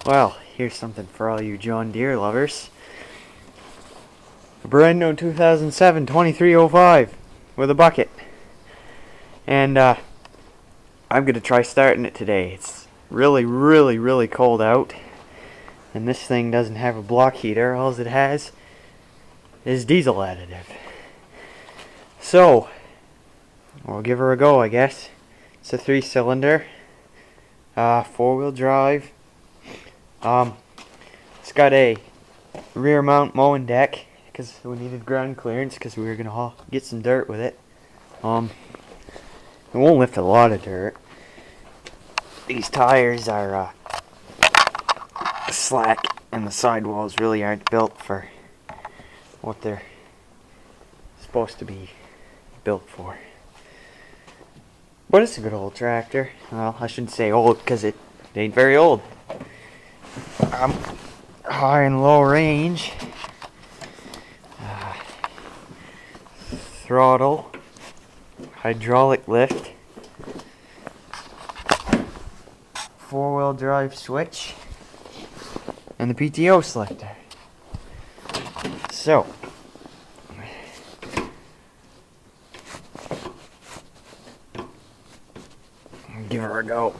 Well, here's something for all you John Deere lovers. A brand new 2007 2305 with a bucket. And I'm going to try starting it today. It's really cold out. And this thing doesn't have a block heater. All it has is diesel additive. So, we'll give her a go, I guess. It's a 3-cylinder, 4-wheel drive. It's got a rear mount mowing deck because we needed ground clearance because we were gonna get some dirt with it. It won't lift a lot of dirt. These tires are slack, and the sidewalls really aren't built for what they're supposed to be built for. But it's a good old tractor. Well, I shouldn't say old because it ain't very old. High and low range, throttle, hydraulic lift, 4-wheel drive switch, and the PTO selector. So, give her a go.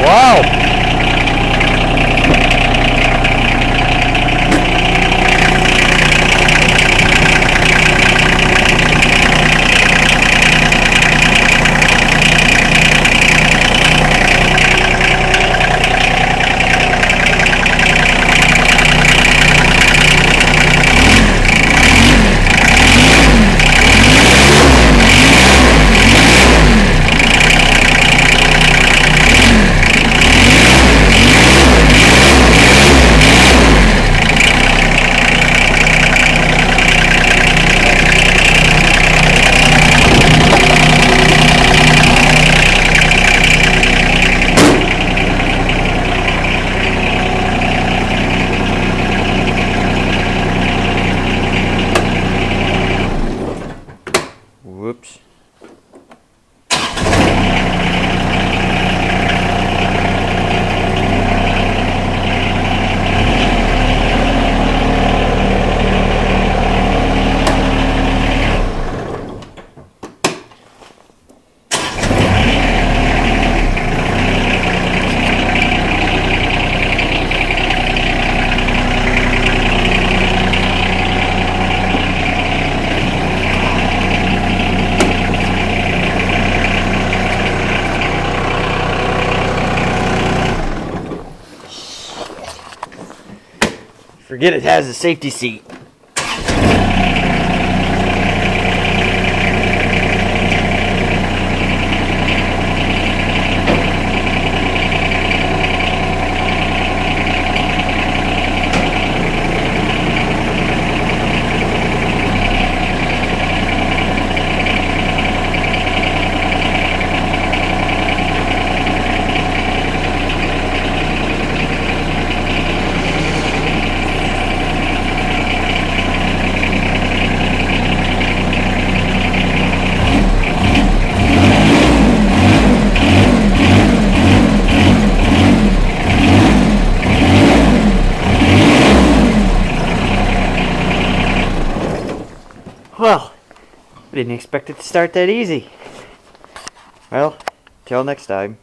Wow! Whoops. Forget it has a safety seat. Well, I didn't expect it to start that easy. Well, till next time.